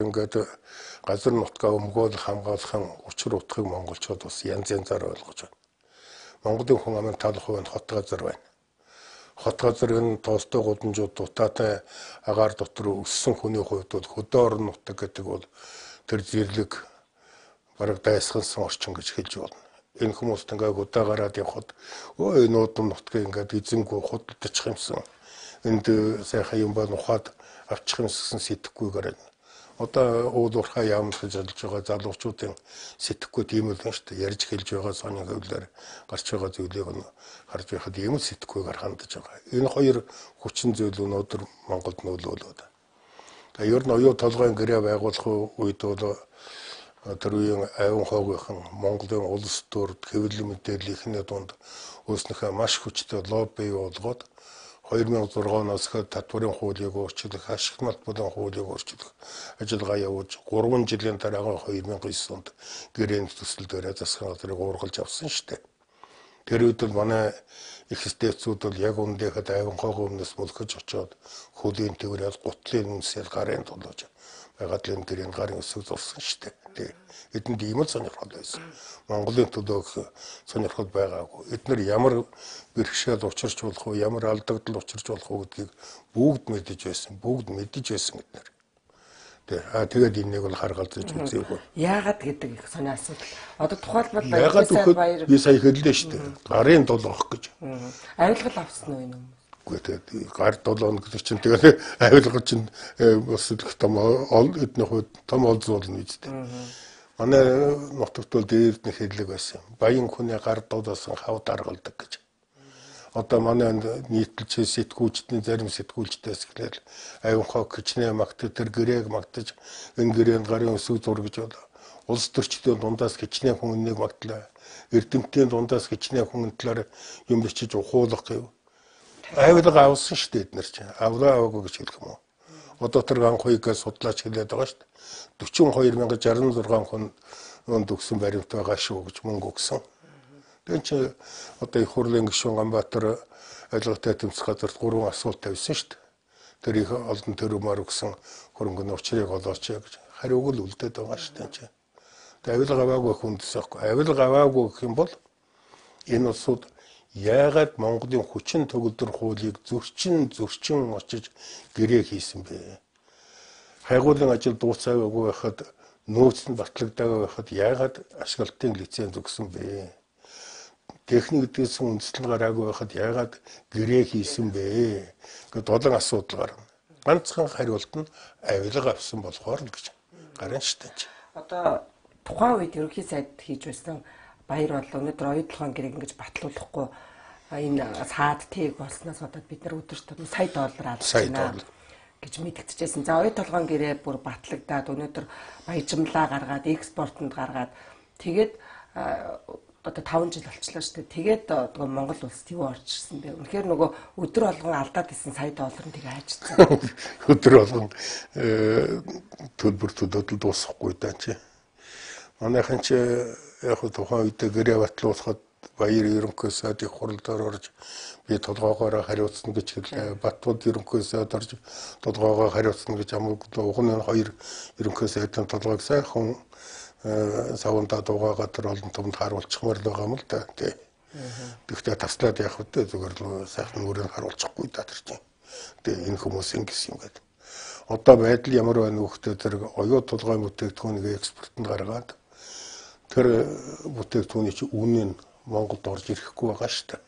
ингээд газар нутгаа өмгөөл хамгаалахын учир утгыг монголчууд бас янз янзаар ойлгож байна. Монголын хүн амын 70% нь хот газар байна. Хот газрын тоостой гудамжууд дутаатай агаар дотор өссөн хүний хувьд бол хөдөө орон нутаг гэдэг бол тэр зэрлэг бараг дайсгансан орчин гэж хэлж болно. Энэ хүмүүст ингээд удаа гараад явхад өө энэ удам нутгийг ингээд эзэнгүй худалдаж юмсан. Энд сайхан юм бол ухаад авчих юмсан сэтгэхгүйгээр байна. Одоо уул уурхай яамд гэж ажиллаж байгаа залуучуудын сэтгэхгүй тийм л байна шүү дээ. Ярьж хэлж байгаа сони хөвлөөр гарч байгаа зүйлийг нь харж байхад ийм л сэтгэхгүйгээр хандж байгаа. Энэ хоёр хүчин зүйл өнөөдөр Монголд нөлөөлөд. Тэгээ ер нь оюу толгойн гэрээ байгуулах үед бол тэр үеийн айван хоогийн Монголын улс төрд хэвлэл мэдээллийнхний дунд өөрснийхөө маш хүчтэй лобби болгоод 2006 оноос хойш татварын хуулийг өөрчлөх, ашиг малбарын хуулийг өөрчлөх ажиллагаа явуулж 3 жилийн дараа 2009 онд гэрээний төсөл дээрээ засгийн газрыг уургалж авсан шүү дээ. Тэр үед л манай их стэцүүд бол яг үндээхэд айван хоогийн өмнөөс мөлхөж очоод хөлийн тэрэл гутлын үнсэл гарын тулж байгалийн гэрийн гарын өсөг зурсан шүү дээ. Эдэнд ийм л сонирхол байсан. Монголын төлөө сонирхол байгаагүй. Эдгээр ямар бэрхшээл учирч болох уу, ямар алдагдал учирч болох уу гэдгийг бүгд мэдэж байсан. Бүгд мэдэж байсан эдгээр. Тэгээд энийг бол харгалзаж үзье. Яагаад гэдэг их сони асуудал. Одоо тухайлбал баяр би сая хэллээ шүү дээ. Гарын долоох гэж. Авилгал авсан уу энэ юм? Тэгээд гар 7 хоног гэдэг чинь тэгээд авилга чинь бас их том эдний хувьд том олзуулна үстэй. Манай нутагт бол дээрд нэг хэллэг байсан. Баян хүний гар дуудасан хав даргалдаг гэж. Одоо манай нийтлэлч сэтгүүлчдийн зарим сэтгүүлчдээс эхлээл аюун хоо кичнээ магтаж тэр гэрээг магтаж энэ гэрээнд гарын өсөг зургиж бол улс төрчдийн дундаас кичнээ хүннийг магтлаа. Эрдэмтдийн дундаас кичнээ хүн талаар юм бичиж ухуулах гэв. Авилга авсан шүү дээ эднэр чинь. Аваагүй гэж хэлэх юм уу? Одоо тэр анхуйгаас судлаач хэлээд байгаа шүү дээ. 42,066 хүн өнд өгсөн баримт байгаа шүү гэж мөнгө өгсөн. Тэгвэл чи одоо их хурлын гишүүн Ганбаатар ажиллагаатай тэмцэх газарт 3 асуулт тавьсан шүү дээ. Тэр их олон төрөмөр өгсөн хөрөнгөний учрыг олооч гэж хариуг л үлдээд байгаа шүү дээ чи. Тэгээ авилга аваагүй хүндээс байхгүй. Авилга аваагүй гэх юм бол энэ улсууд яагаад Монголын хүчин төгөлдөр хуулийг зөрчин очиж гэрээ хийсэн бэ? Хайгуулын ажил дуусаагүй байхад нөөцөнд батлагдаагүй байхад яагаад ашиглалтын лиценз өгсөн бэ? Техник эдгэсэн үндэслэл гараагүй байхад яагаад гэрээ хийсэн бэ? Гэт олон асуудал гарна. Ганцхан хариулт нь авилга авсан болохоор л гэж гарна шүү дээ. Одоо тухайн үед ерөнхий сайд хийж байсан баяр бол өнөөдөр оюутлогын гэрээг ингэж батлуулахгүй энэ саад тэг болсноос одоо бид нар өдөрт сая доллар алдаж байна гэж мэдгдчихсэн. За оюутлогын гэрээ бүр батлагдаад өнөөдөр баяжмлаа гаргаад экспортонд гаргаад тэгээд одоо 5 жил болчихлоо шүү дээ. Тэгээд одоо Монгол улсад юу орж ирсэн бэ? Үнэхээр нөгөө өдөр болгон алдаад исэн сая доллар нь тэгээ хайжсан. Өдөр болгон төлбөр төлөөд дуусахгүй даа чи. Манайхан чи яг тухайн үед гэрээ батлуулахад баяр ерөнхий сайд их хурлаар орж би толгоогоор хариуцсан гэж хэлээ. Батбод ерөнхий сайд орж толгоогоо хариуцсан гэж амгалан угны 2 ерөнхий сайдын толгойг сайхан савандаа дуугаа тэр олон томд харуулчихмаар л байгаа юм л да тий. Тэгтээ таслаад явах үедээ зүгээр л сайхан нүрээр харуулчихгүй да тэр чинь. Тэгээ энэ хүмүүс ингэсэн юм гээд. Одоо байдал ямар байна вэ гэхдээ тэр оюу толгойн бүтээгдэхүүнийг экспортод гаргаад тэр бүтээгдэхүүний чинь үнийн Монголд орж ирэхгүй байгаа шүү дээ.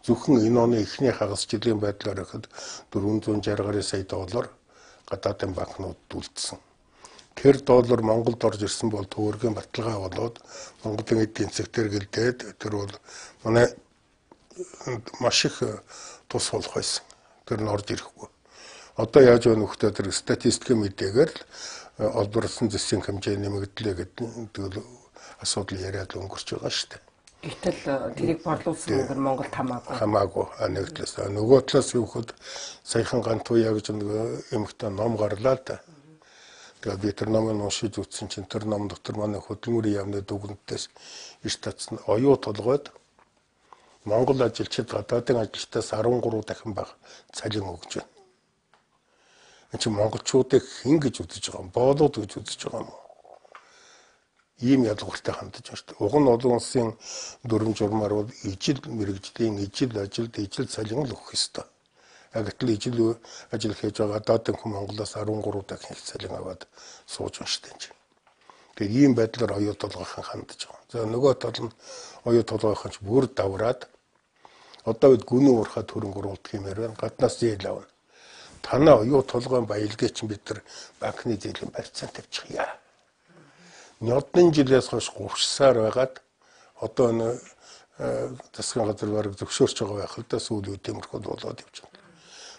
Зөвхөн энэ оны эхний хагас жилийн байдлаар ихэд 460 сая доллар гадаадын банкнуудад үлдсэн. Тэр доллар Монголд орж ирсэн бол төгрөгийн баталгаа болоод Монголын эдийн засгтэр гэлдээд тэр бол манай маш их тус болох байсан. Тэр нь орж ирэхгүй. Одоо яаж байна вэ тэр статистикийн мэдээгээр л олборлсон засгийн хэмжээ нэмэгдлээ гэдэг асуудал яриад өнгөрч байгаа шүү дээ. Гэтэл тэрийг борлуулсан мөнгө Монголд хамаагүй нэг талаас нөгөө талаас юу гэхэд саяхан Гантуяа гэж нэг эмэгтэй ном гарлаа л да. Тэгээд би тэр номыг уншиж үзсэн чинь тэр ном дотор манай хөдөлмөрийн яамны дүгнэлтээс иш татсан оюу толгойд Монгол ажилчид гадаадын ажилчдаас 13 дахин бага цалин өгж байна. Энд чинь монголчуудыг хэн гэж үзэж байгаа юм? Боолууд гэж үзэж байгаа юм уу? Ийм ялгууртай хандаж байна шүү дээ. Уг нь олон улсын дүрм журмаар бол ижил мэрэгжлийн ижил ажилд ижил цалин л өгөх ёстой. Гэтэл ижил ажил хийж байгаа доод хүн Монголоос 13 дахин их цалин аваад сууж байна шүү дээ. Тэгээд ийм байдлаар оюу толгойн хандаж байгаа. За нөгөө тал нь оюу толгойн ч бүр давраад одоо үед гүнэн уурхаа төрөнгө оруулах юмэр байна. Гаднаас зээл авна. Танаа оюу толгойн баялгээ чинь бид нар банкны зээлийн барьцаан тавьчихъя. Нёдны жилээс хойш 30 сар байгаад одоо энэ засгийн газар бараг зөвшөөрч байгаа байх л да сүүл үе тиймэрхүү болоод явж байна.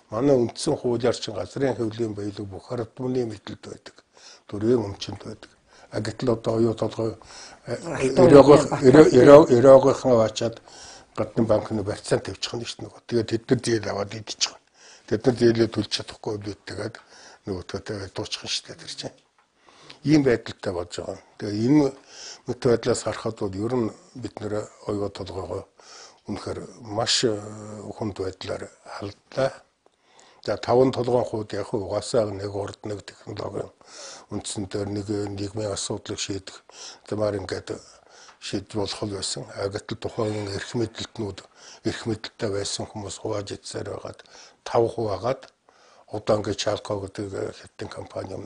Манай үндсэн хуулиар чинь газрын хөвлийн баялаг бүх хардмны мэдлэлд байдаг. Төрийн өмчөнд байдаг. Гэтэл одоо оюу толгой эрогийнхан аваачаад гадны банкны барьцаан тавьчих нь шүү дээ. Тэгээд тэд нар зээл аваад идчих. Тэд нар зээлээ төлж чадахгүй бидтэйгээд нөгөөдөө дуучих нь шүү дээ тэр чинь. Ийм байдалтай болж байгаа. Тэгээ энэ мэт байдлаас харахад бол ер нь бид нэр оюу толгойгоо үнэхээр маш хүнд байдлаар халдлаа. За 5 толгойн хууд яг угаасаа нэг урд нэг технологийн үндсэн дээр нэг нийгмийн асуудлыг шийдэх замаар ингээд шийдэж болох л байсан. Гэтэл тухайн эрх мэдэлтэй байсан хүмүүс хувааж идсээр байгаад 5% агаад одоо ингээд Чалко гэдэг хятадын компани юм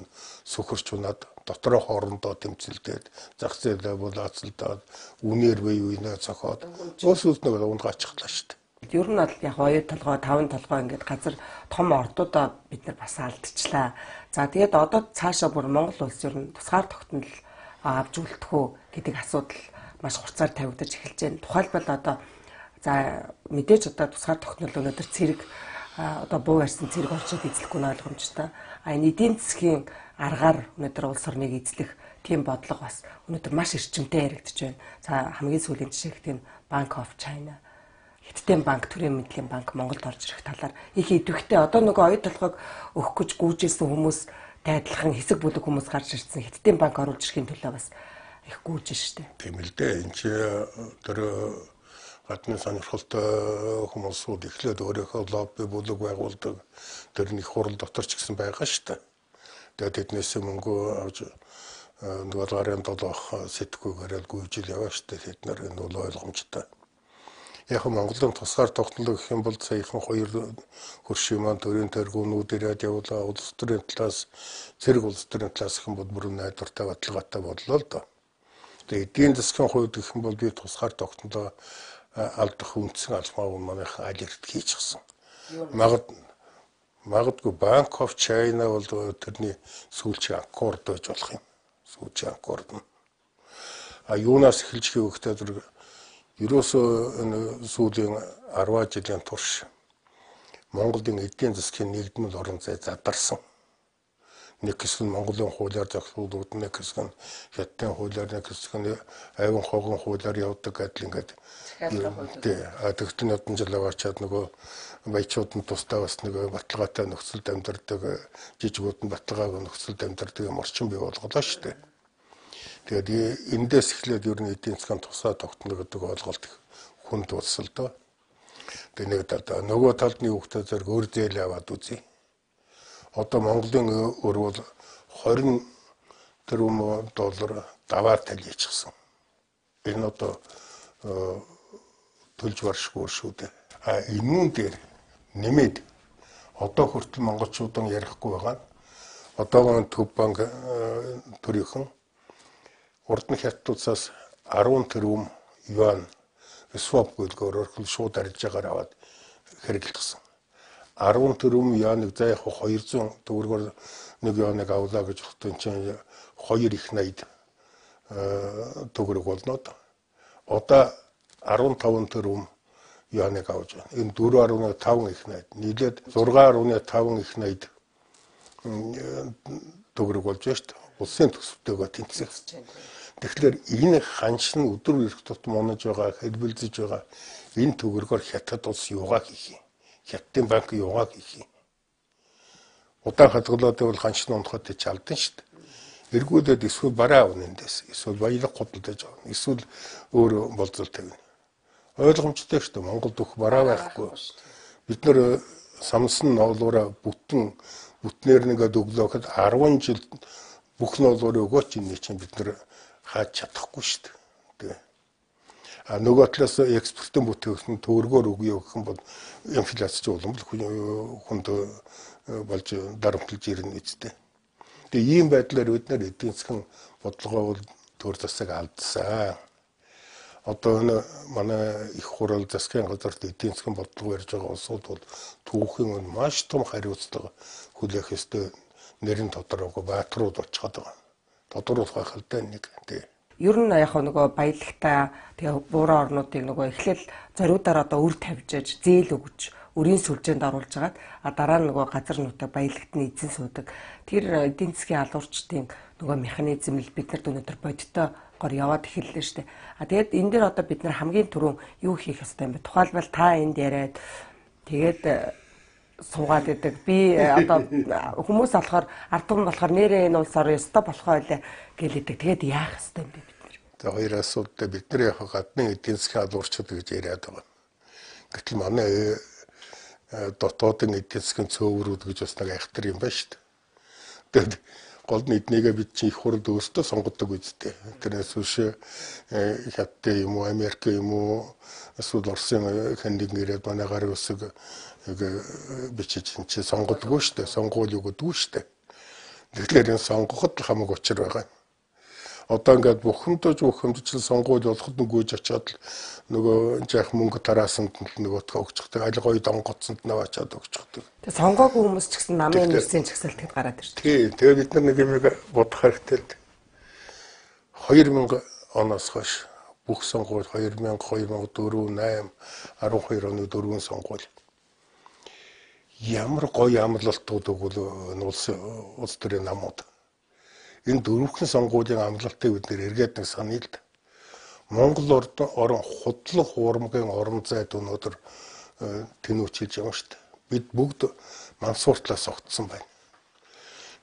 сөхөрч унаад дотроо хоорондоо тэмцэлдээд зах зээлээ булаацалдаад үнээр бие биенээ цохоод ус нэг ундгаачихлаа шүү дээ. Ер нь бол яг оюу толгой 5 толгой ингээд газар том ордуудаа бид нар бас алдчихлаа. За тэгээд одоо цаашаа бүр Монгол улс ер нь тусгаар тогтнол авч үлдэх үү гэдэг асуудал маш хурцаар тавигдаж эхэлж байна. Тухайлбал одоо за мэдээж одоо тусгаар тогтнол өнөөдөр цэрэг одоо буу барьсан цэрэг орчод эзлэхгүй нь ойлгомжтой. Энэ эдийн засгийн аргаар өнөөдөр улс орныг эзлэх тийм бодлого бас өнөөдөр маш эрчимтэй яригдж байна. За хамгийн сүүлийн жишээ гэх нь Bank of China, Хятадын банк, төрийн мэдлийн банк Монголд орж ирэх талаар их идэвхтэй одоо нөгөө оюу толгойг өгөх гэж гүйжсэн хүмүүс тайлхан хэсэг бүлэг хүмүүс гарч ирсэн Хятадын банк оруулж ирэхийн төлөө бас их гүйж штэ. Тийм л дээ. Энд чи тэр гадны сонирхолтой хүмүүсүүд эхлээд өөрийнхөө лобби бүлэг байгуулдаг. Тэр нэг хурал дотор ч гэсэн байгаа штэ. Тэгээд тэднээс мөнгө авч нөгөө гарын долоох сэтгүүгээр гүйжил яваа штэ. Тэд нар энэ бол ойлгомжтой. Яг Монголын тусгаар тогтнол гэх юм бол саяхан 2 хөршийн маань төрийн тэргүүнүүд ирээд явуулаа. Улс төрийн талаас зэрэг улс төрийн талаас их бол бүрэн найдвартай баталгаатай боллоо л доо. Тэгээд эдийн засгийн хувьд гэх юм бол би тусгаар тогтнолоо алдах үндсэн албаа манайхан аль эрт хийчихсэн. Магадгүй Bank of China бол тэрний сүүлчийн аккорд байж болох юм. Сүүлчийн аккорд нь. Юунаас эхэлж гэвэхтэй тэр ерөөсөө сүүлийн 10 жилийн турш Монголын эдийн засгийн нэгдмэл орон зай задарсан. Нэг хэсэг нь Монголын хуулиар зохицуулууд, нэг хэсэг нь Хятадын хуулиар, нэг хэсэг нь айван хогон хуулиар явдаг гэдэл ингээд тэгтэн одон жил аваачаад нөгөө баячууд нь тусдаа бас нэг баталгаатай нөхцөлд амьдардаг, жижигүүд нь баталгаагүй нөхцөлд амьдардаг юм орчин бий болголоо шүү дээ. Тэгээд эндээс эхлээд ер нь эдийн засгийн тусаа тогтно гэдэг ойлголт хүнд болсон л доо. Тэгээд нэг талд нөгөө талд нь юухтай зэрэг өр зээл аваад үзье. Одоо Монголын өр бол 20 тэрбум доллар даваар талийчихсан. Энэ одоо төлж баршгүй шүү дээ. Энүүн дээр нэмээд одоо хүртэл монголчуудын ярихгүй байгаа. Одоогийн төв банк төрийнхэн урдны хятадуудаас 10 тэрбум юан swap гөлгөөр шууд арилжаагаар аваад хэрэглэсэн. 10 тэрбум юаныг за яг 200 төгрөгөөр нэг юаныг авлаа гэж бодсон чинь 2 их 80 төгрөг болно. Одоо 15 тэрбум юаныг авч байна. Энэ 4.5 их 80 нийлээд 6.5 их 80 төгрөг болж байна шүү дээ. Улсын төсөвтэйгээ тэнцэх. Тэгэхээр энэ ханш нь өдөр ирэх тутам унаж байгаа, хэлбэлзэж байгаа энэ төгрөгөөр Хятад улс юугаа хийх юм? Хятадын банк юугаа хийх юм? Удаан хадгалаад бол ханш нь унахад ч алдан шүү дээ. Эргүүлээд эсвэл бараа авна эндээс, эсвэл баялаг худалдаж авна, эсвэл өөр болзол тавина. Ойлгомжтой шүү дээ. Монголд бүх бараа байхгүй. Бид нэр самсан ноолуураа бүтэн бүтнээр нэгээд өглөөхөд 10 жил бүх ноолгоор өгөөч энэ чинь бид нэр хааж чадахгүй шүү дээ. А нөгөө талаас экспортын бүтээгдэхүүн төгрөгөөр өгье гэх юм бол инфляцч улам хүнд болж дарамтлж ирнэ үстэй. Тэгээ ийм байдлаар бид нар эдийн засгийн бодлогоо төр засаг алдсан. Одоо энэ манай их хурал засгийн газарт эдийн засгийн бодлого ярьж байгаа улсууд бол түүхийн өн маш том хариуцлага хүлээх ёстой нэрийн тодорхойгүй бааtruуд очиход байгаа. Тодруулах байх л да нэг тий. Ер нь яг нөгөө баялагтай тэгээ бууран орнуудыг нөгөө эхлээл зориудаар одоо үр тавьжээж зээл өгч өрийн сүлжээнд оруулж агаад дараа нь нөгөө газар нутаг баялагтны эзэн суудаг. Тэр эдийн засгийн алуурчдын нөгөө механизм л бид нарт өнөөдөр бодиттой гоор яваад эхэллээ шүү дээ. Тэгээд энэ дээр одоо бид нар хамгийн түрүүн юу хийх ёстой юм бэ? Тухайлбал та энд яриад тэгээд суугаад идэг. Би одоо хүмүүс болохоор ард түмэн болохоор нэрээ энэ улс орон ёстой болохоо байлаа гэл идэг. Тэгээд яах ёстой юм бэ бид нар? За хоёр асуудалтай бид нар яг гадны эдийн засгийн алуурчид гэж яриад байгаа. Гэтэл манай дотоодын эдийн засгийн цөөврүүд гэж бас нэг айхтар юм байна шүү дээ. Тэгээд гол нь эднийгээ бид чинь их хурд өөртөө сонгодог үстэй. Тэрнээс биш Хятад юм уу, Америк юм уу, эсвэл Оросын хандиг нэрэд манай гарын үсэг бичиж чинь сонгодоггүй шүү дээ. Сонгуул өгдөггүй шүү дээ. Тэгэхээр энэ сонгоход хамаг учир байгаа. Одоо ингээд бүхэмдж сонгуул болоход нүгүйж очиод нөгөө жаах мөнгө тараасанд нөгөөтгөө өгчихдэг. Аль гоё донгоцсонд наваачаад өгчихдэг. Тэгээ сонгоогүй хүмүүс ч гэсэн намын нэрсийн чагсалтад гараад ирж байна. Тий, тэгээ бид нар нэг юм бодох хэрэгтэй л. 2000 оноос хойш бүх сонгуул 2000, 2004, 8, 12 оны 4 сонгуул. Ямар гоё амлалтууд өгвөл улс төрийн намууд. Энэ дөрвөн сонгуулийн амлалтыг бид нэр эргээд нэг саная л да. Монгол орон худлах уурмгийн орон зайд өнөөдөр тэнүүчилж байгаа шүү дээ. Бид бүгд мансууртлаас огтсон байна.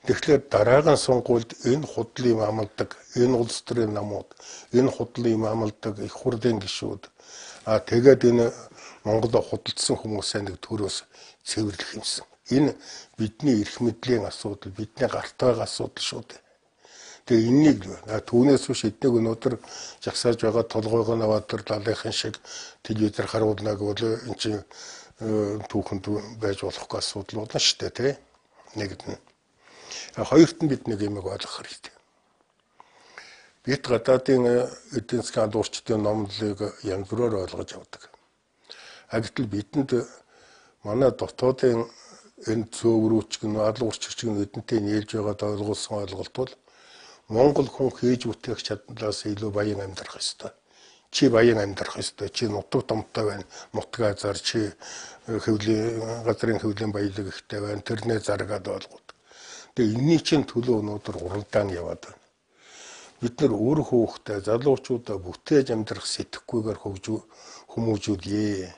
Тэгэхээр дараагийн сонгуульд энэ худлын амладаг, энэ улс төрийн намууд, энэ худлын амладаг их хурлын гишүүд тэгээд энэ Монголоо худалдсан хүмүүсээ нэг төрөөс цэвэрлэх юмсан. Энэ бидний эрх мэдлийн асуудал, бидний гарт байгаа асуудал шүү дээ. Тэгээ энэнийг түүнээс биш эднийг өнөөдөр жагсааж байгаа толгойгоо наваад тэр лалынхын шиг телевизээр харуулна гэвэл эн чинь түүхэнд байж болохгүй асуудал болно шүү дээ тий. Нэгд нь. Хоёрт нь бид нэг юм ойлгох хэрэгтэй. Бид гадаадын эдийн засгийн алуурчдын номлолыг янз бүрээр ойлгож явдаг. Гэтэл бидэнд манай дотоодын энэ цөөврүүч гэн алуурчч гэн эдэнтэй нээлж байгаад ойлгуулсан ойлголт бол Монгол хүн хийж бүтээх чадлаас илүү баян амьдрах ёстой. Чи баян амьдрах ёстой. Чи нутаг домтой байна. Нутгаа зар чи газрын хөвлийн баялаг ихтэй байна. Тэрнээ заргаад ойлгоод. Тэгээ энэний чинь төлөө өнөөдөр уралдаан яваад байна. Бид нар өөр хөөхтэй залуучуудаа бүтээж амьдрах сэтгэхгүйгээр хүмүүжүүлье.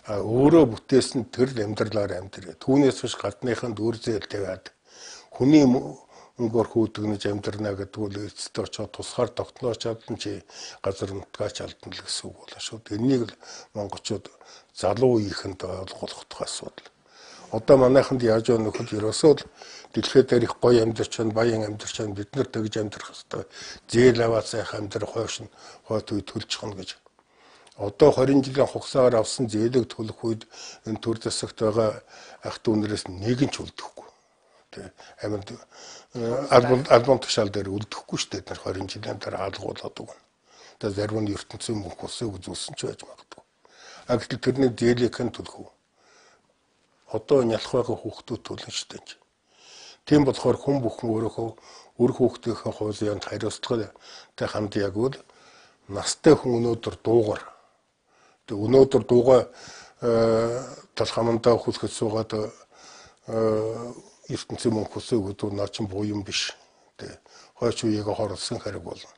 Өөрөө бүтээсэн тэр амьдралаар амьдрээ. Түүнээс биш гадныханд үр зээл тавиад хүний өнгөөр хүүдгнэж амьдрна гэдэг бол эцэстээ очоод тусгаар тогтнооч чадсан чи газар нутгаач алдна л гэсэн үг болно шүү. Энийг л монголчууд залуу ихэнд ойлгох асуудал. Одоо манайханд яаж байгаа нөхөд ерөөсөө л дэлхийд дээр их гоё амьдарч байна, баян амьдарч байна. Бид нар тэгж амьдрах хэрэгтэй. Зээл аваад сайхан амьдрах хойш нь хойд үе төлж хоног гэж. Одоо 20 жилийн хугацаагаар авсан зээлийг төлөх үед энэ төр засагт байгаа ах дүүнээс нэг нь ч үлдэхгүй. Аминд альбом тушаал дээр үлдэхгүй шүү дээ. 20 жилийн дараа алгуулад өгнө. Тэгээд зарим нь ертөнцийн мөнх усыг үзүүлсэн ч байж магадгүй. Гэтэл тэрний зээлийг хэн төлөх вэ? Одоо нялх байгаа хүүхдүүд төлнө шүү дээ. Тийм болохоор хүн бүхэн өөрийнхөө үр хүүхдийнхээ хуулинд хариуцлагатай хандъя гэвэл настай хүн өнөөдөр дуугар. Тэгээд өнөөдөр дуугаа талхамандаа хүлхэж суугаад ертөнцийн мөнх усыг өгдөг наа чинь буу юм биш. Тэ хойч үеийг хорлсон хэрэг болно.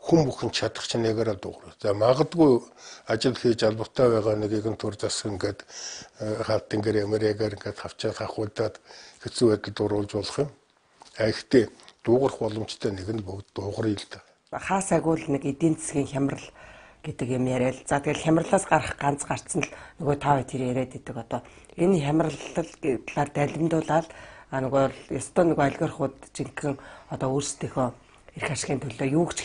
Хүн бүхэн чадах чинь нэгээрээ дуугар. За магадгүй ажил хийж албатай байгаа нэгийг нь төр засах ингээд хаалтангэр ямарягаар ингээд хавчаад хахуулдаад хэцүү байдалд оруулж болох юм. Гэхдээ дуугарх боломжтой нэг нь бүгд дуугарыг л да. Хаасаагүй л нэг эдийн засгийн хямрал гэдэг юм яриад. За тэгэл хямралаас гарах ганц гарцсан л нөгөө тав тэр яриад идэг одоо энэ хямраллаар далимдуулаад нөгөө ёстой нөгөө олигархууд жинхэнэ одоо өөрсдийнхөө эрх ашигын төлөө юу гэж